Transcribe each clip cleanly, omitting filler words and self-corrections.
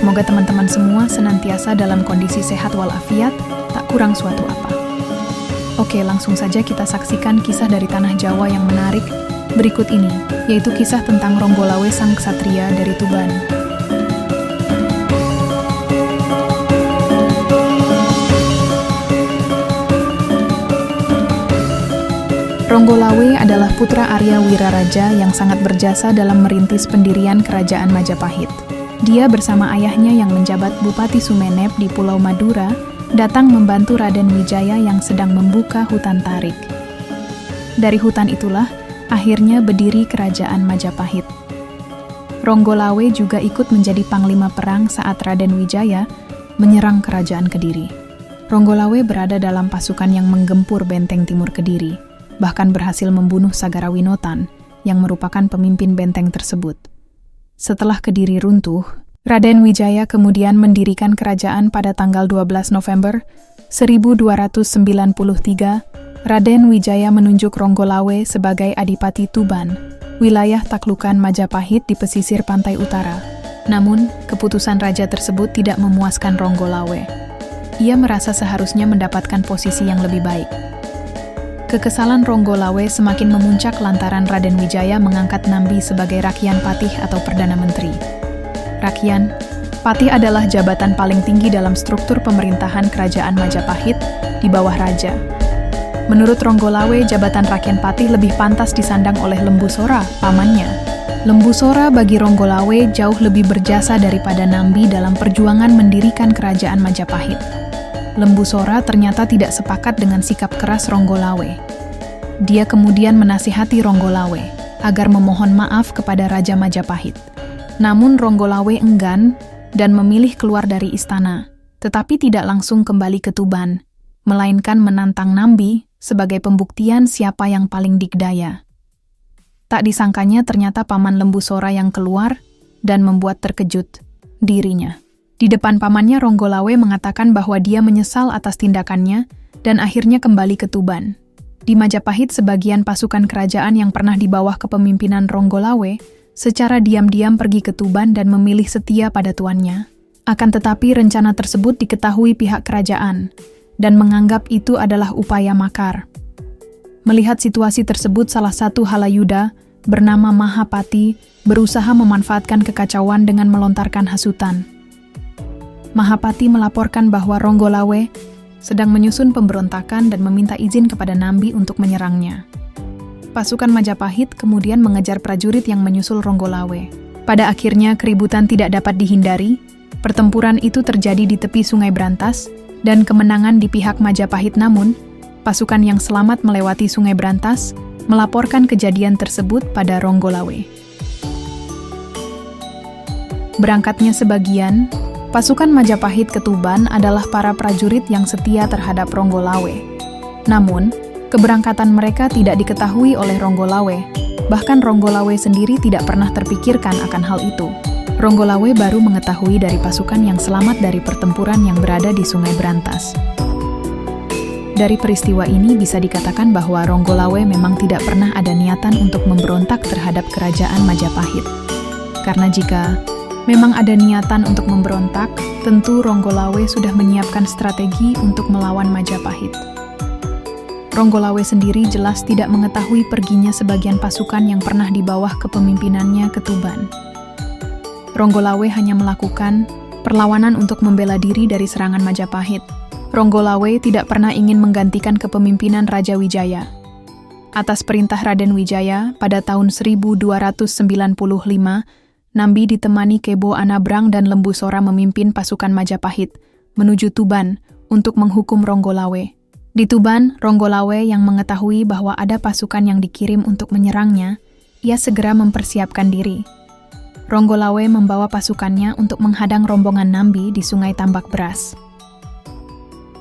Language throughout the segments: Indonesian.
Semoga teman-teman semua senantiasa dalam kondisi sehat walafiat, tak kurang suatu apa. Oke, langsung saja kita saksikan kisah dari tanah Jawa yang menarik berikut ini, yaitu kisah tentang Ronggolawe sang ksatria dari Tuban. Ronggolawe adalah putra Arya Wiraraja yang sangat berjasa dalam merintis pendirian kerajaan Majapahit. Dia bersama ayahnya yang menjabat Bupati Sumenep di Pulau Madura, datang membantu Raden Wijaya yang sedang membuka hutan tarik. Dari hutan itulah, akhirnya berdiri kerajaan Majapahit. Ronggolawe juga ikut menjadi panglima perang saat Raden Wijaya menyerang kerajaan Kediri. Ronggolawe berada dalam pasukan yang menggempur benteng timur Kediri, bahkan berhasil membunuh Sagarawinotan yang merupakan pemimpin benteng tersebut. Setelah Kediri runtuh, Raden Wijaya kemudian mendirikan kerajaan pada tanggal 12 November 1293. Raden Wijaya menunjuk Ronggolawe sebagai Adipati Tuban, wilayah taklukan Majapahit di pesisir pantai utara. Namun, keputusan raja tersebut tidak memuaskan Ronggolawe. Ia merasa seharusnya mendapatkan posisi yang lebih baik. Kekesalan Ronggolawe semakin memuncak lantaran Raden Wijaya mengangkat Nambi sebagai Rakyan Patih atau Perdana Menteri. Rakyan Patih adalah jabatan paling tinggi dalam struktur pemerintahan kerajaan Majapahit di bawah raja. Menurut Ronggolawe, jabatan Rakyan Patih lebih pantas disandang oleh Lembusora, pamannya. Lembusora bagi Ronggolawe jauh lebih berjasa daripada Nambi dalam perjuangan mendirikan kerajaan Majapahit. Lembusora ternyata tidak sepakat dengan sikap keras Ronggolawe. Dia kemudian menasihati Ronggolawe agar memohon maaf kepada Raja Majapahit. Namun Ronggolawe enggan dan memilih keluar dari istana, tetapi tidak langsung kembali ke Tuban, melainkan menantang Nambi sebagai pembuktian siapa yang paling dikdaya. Tak disangkanya ternyata paman Lembusora yang keluar dan membuat terkejut dirinya. Di depan pamannya, Ronggolawe mengatakan bahwa dia menyesal atas tindakannya dan akhirnya kembali ke Tuban. Di Majapahit, sebagian pasukan kerajaan yang pernah di bawah kepemimpinan Ronggolawe secara diam-diam pergi ke Tuban dan memilih setia pada tuannya. Akan tetapi rencana tersebut diketahui pihak kerajaan dan menganggap itu adalah upaya makar. Melihat situasi tersebut, salah satu halayuda bernama Mahapati berusaha memanfaatkan kekacauan dengan melontarkan hasutan. Mahapati melaporkan bahwa Ronggolawe sedang menyusun pemberontakan dan meminta izin kepada Nambi untuk menyerangnya. Pasukan Majapahit kemudian mengejar prajurit yang menyusul Ronggolawe. Pada akhirnya keributan tidak dapat dihindari, pertempuran itu terjadi di tepi Sungai Brantas, dan kemenangan di pihak Majapahit. Namun, pasukan yang selamat melewati Sungai Brantas melaporkan kejadian tersebut pada Ronggolawe. Berangkatnya sebagian, pasukan Majapahit ke Tuban adalah para prajurit yang setia terhadap Ronggolawe. Namun, keberangkatan mereka tidak diketahui oleh Ronggolawe. Bahkan Ronggolawe sendiri tidak pernah terpikirkan akan hal itu. Ronggolawe baru mengetahui dari pasukan yang selamat dari pertempuran yang berada di Sungai Brantas. Dari peristiwa ini bisa dikatakan bahwa Ronggolawe memang tidak pernah ada niatan untuk memberontak terhadap kerajaan Majapahit. Karena jika memang ada niatan untuk memberontak, tentu Ronggolawe sudah menyiapkan strategi untuk melawan Majapahit. Ronggolawe sendiri jelas tidak mengetahui perginya sebagian pasukan yang pernah di bawah kepemimpinannya ke Tuban. Ronggolawe hanya melakukan perlawanan untuk membela diri dari serangan Majapahit. Ronggolawe tidak pernah ingin menggantikan kepemimpinan Raja Wijaya. Atas perintah Raden Wijaya, pada tahun 1295, Nambi ditemani Kebo Anabrang dan Lembusora memimpin pasukan Majapahit menuju Tuban untuk menghukum Ronggolawe. Di Tuban, Ronggolawe yang mengetahui bahwa ada pasukan yang dikirim untuk menyerangnya, ia segera mempersiapkan diri. Ronggolawe membawa pasukannya untuk menghadang rombongan Nambi di Sungai Tambak Beras.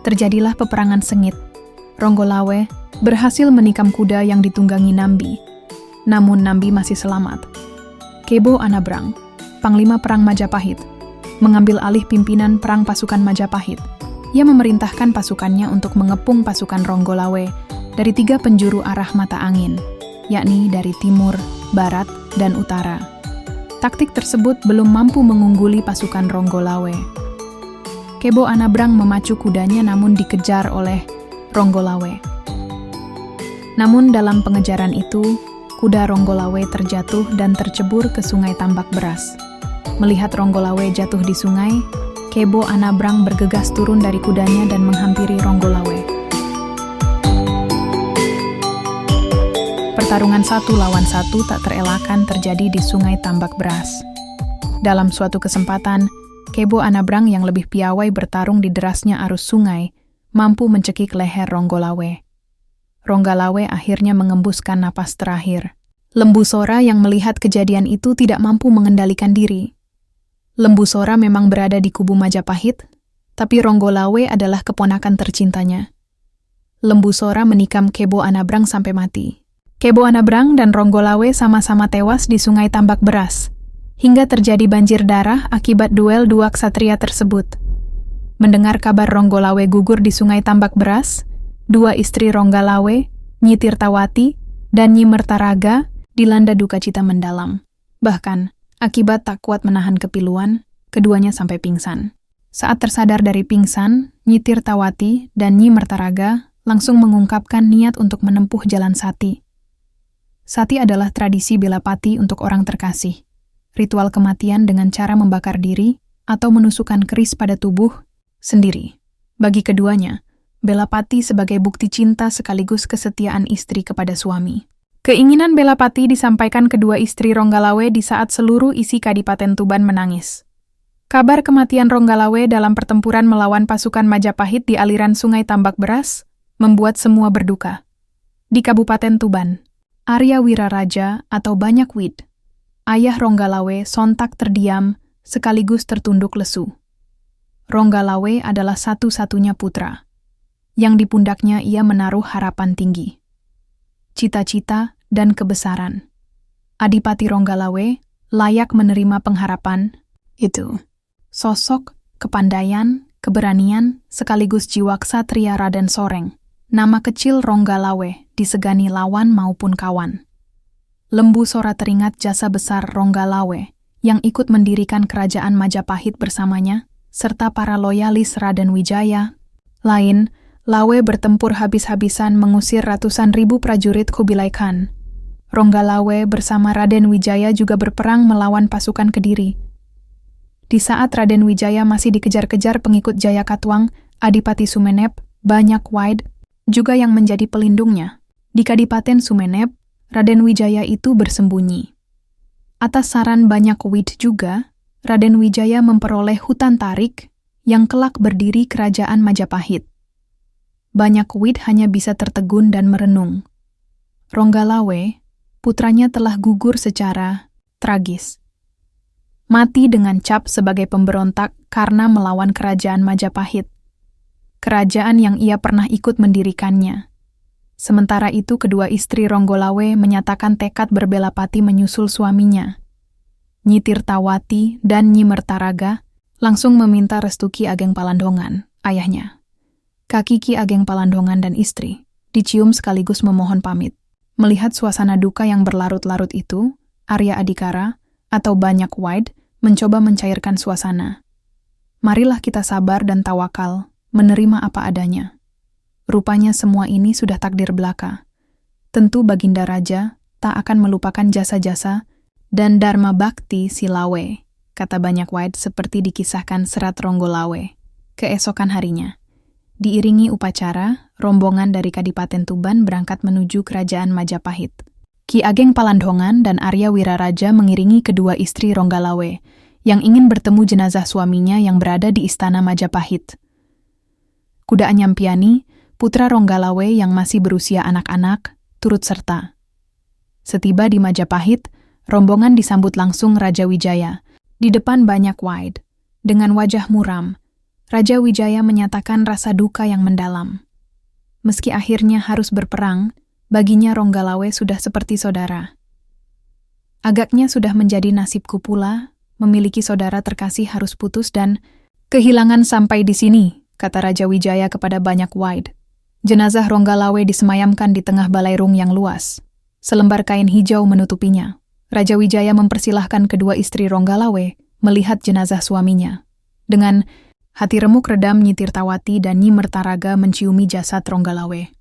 Terjadilah peperangan sengit. Ronggolawe berhasil menikam kuda yang ditunggangi Nambi. Namun Nambi masih selamat. Kebo Anabrang, Panglima Perang Majapahit, mengambil alih pimpinan perang pasukan Majapahit. Ia memerintahkan pasukannya untuk mengepung pasukan Ronggolawe dari 3 penjuru arah mata angin, yakni dari timur, barat, dan utara. Taktik tersebut belum mampu mengungguli pasukan Ronggolawe. Kebo Anabrang memacu kudanya namun dikejar oleh Ronggolawe. Namun dalam pengejaran itu, kuda Ronggolawe terjatuh dan tercebur ke sungai Tambak Beras. Melihat Ronggolawe jatuh di sungai, Kebo Anabrang bergegas turun dari kudanya dan menghampiri Ronggolawe. Pertarungan 1 lawan 1 tak terelakkan terjadi di sungai Tambak Beras. Dalam suatu kesempatan, Kebo Anabrang yang lebih piawai bertarung di derasnya arus sungai, mampu mencekik leher Ronggolawe. Ronggolawe akhirnya mengembuskan napas terakhir. Lembu Sora yang melihat kejadian itu tidak mampu mengendalikan diri. Lembu Sora memang berada di kubu Majapahit, tapi Ronggolawe adalah keponakan tercintanya. Lembu Sora menikam Kebo Anabrang sampai mati. Kebo Anabrang dan Ronggolawe sama-sama tewas di sungai Tambak Beras, hingga terjadi banjir darah akibat duel dua ksatria tersebut. Mendengar kabar Ronggolawe gugur di sungai Tambak Beras, dua istri Ronggolawe, Nyi Tirtawati dan Nyi Mertaraga, dilanda duka cita mendalam. Bahkan, akibat tak kuat menahan kepiluan, keduanya sampai pingsan. Saat tersadar dari pingsan, Nyi Tirtawati dan Nyi Mertaraga langsung mengungkapkan niat untuk menempuh jalan sati. Sati adalah tradisi bela pati untuk orang terkasih. Ritual kematian dengan cara membakar diri atau menusukkan keris pada tubuh sendiri. Bagi keduanya, bela pati sebagai bukti cinta sekaligus kesetiaan istri kepada suami. Keinginan bela pati disampaikan kedua istri Ronggolawe di saat seluruh isi Kadipaten Tuban menangis. Kabar kematian Ronggolawe dalam pertempuran melawan pasukan Majapahit di aliran sungai Tambak Beras membuat semua berduka. Di Kabupaten Tuban, Arya Wiraraja atau Banyak Wid, ayah Ronggolawe sontak terdiam sekaligus tertunduk lesu. Ronggolawe adalah satu-satunya putra, yang di pundaknya ia menaruh harapan tinggi, cita-cita, dan kebesaran. Adipati Ronggolawe layak menerima pengharapan itu. Sosok, kepandaian, keberanian, sekaligus jiwa ksatria Raden Soreng. Nama kecil Ronggolawe disegani lawan maupun kawan. Lembu Sora teringat jasa besar Ronggolawe yang ikut mendirikan kerajaan Majapahit bersamanya, serta para loyalis Raden Wijaya. Lain, Lawe bertempur habis-habisan mengusir ratusan ribu prajurit Kubilai Khan. Ronggolawe bersama Raden Wijaya juga berperang melawan pasukan Kediri. Di saat Raden Wijaya masih dikejar-kejar pengikut Jaya Katuang, Adipati Sumenep, Banyak Wid, juga yang menjadi pelindungnya. Di Kadipaten Sumenep, Raden Wijaya itu bersembunyi. Atas saran Banyak Wid juga, Raden Wijaya memperoleh hutan tarik yang kelak berdiri kerajaan Majapahit. Banyak Wid hanya bisa tertegun dan merenung. Ronggolawe, putranya telah gugur secara tragis. Mati dengan cap sebagai pemberontak karena melawan kerajaan Majapahit. Kerajaan yang ia pernah ikut mendirikannya. Sementara itu kedua istri Ronggolawe menyatakan tekad berbela pati menyusul suaminya. Nyi Tirtawati dan Nyi Mertaraga langsung meminta restu Ki Ageng Palandongan, ayahnya. Kaki Ki Ageng Palandongan dan istri dicium sekaligus memohon pamit. Melihat suasana duka yang berlarut-larut itu, Arya Adikara atau Banyak Wid mencoba mencairkan suasana. Marilah kita sabar dan tawakal, menerima apa adanya. Rupanya semua ini sudah takdir belaka. Tentu Baginda Raja tak akan melupakan jasa-jasa dan dharma bakti si Lawe, kata Banyak Wid seperti dikisahkan Serat Ronggolawe. Keesokan harinya, diiringi upacara, rombongan dari Kadipaten Tuban berangkat menuju kerajaan Majapahit. Ki Ageng Palandongan dan Arya Wiraraja mengiringi kedua istri Ronggolawe yang ingin bertemu jenazah suaminya yang berada di istana Majapahit. Kuda Anyampiani, putra Ronggolawe yang masih berusia anak-anak, turut serta. Setiba di Majapahit, rombongan disambut langsung Raja Wijaya. Di depan Banyak Wid, dengan wajah muram, Raja Wijaya menyatakan rasa duka yang mendalam. Meski akhirnya harus berperang, baginya Ronggolawe sudah seperti saudara. Agaknya sudah menjadi nasibku pula, memiliki saudara terkasih harus putus dan kehilangan sampai di sini, kata Raja Wijaya kepada Banyak Wid. Jenazah Ronggolawe disemayamkan di tengah balairung yang luas. Selembar kain hijau menutupinya. Raja Wijaya mempersilahkan kedua istri Ronggolawe melihat jenazah suaminya. Dengan hati remuk redam Nyi Tirtawati dan Nyi Mertaraga menciumi jasad Ronggolawe.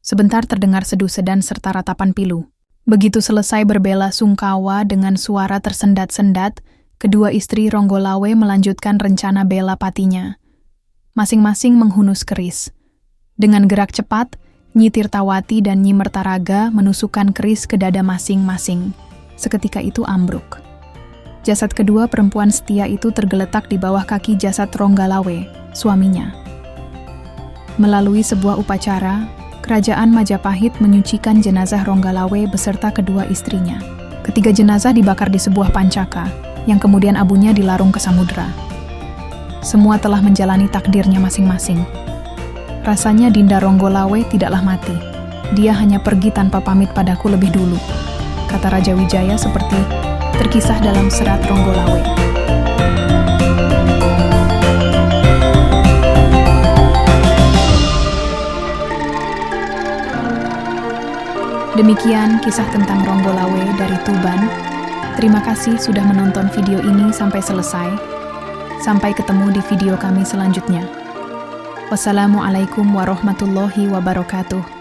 Sebentar terdengar sedu sedan serta ratapan pilu. Begitu selesai berbela sungkawa dengan suara tersendat-sendat, kedua istri Ronggolawe melanjutkan rencana bela patinya. Masing-masing menghunus keris. Dengan gerak cepat, Nyi Tirtawati dan Nyi Mertaraga menusukkan keris ke dada masing-masing. Seketika itu ambruk. Jasad kedua perempuan setia itu tergeletak di bawah kaki jasad Ronggolawe, suaminya. Melalui sebuah upacara, Kerajaan Majapahit menyucikan jenazah Ronggolawe beserta kedua istrinya. Ketiga jenazah dibakar di sebuah pancaka, yang kemudian abunya dilarung ke samudera. Semua telah menjalani takdirnya masing-masing. Rasanya Dinda Ronggolawe tidaklah mati. Dia hanya pergi tanpa pamit padaku lebih dulu, kata Raja Wijaya seperti terkisah dalam serat Ronggolawe. Demikian kisah tentang Ronggolawe dari Tuban. Terima kasih sudah menonton video ini sampai selesai. Sampai ketemu di video kami selanjutnya. Wassalamualaikum warahmatullahi wabarakatuh.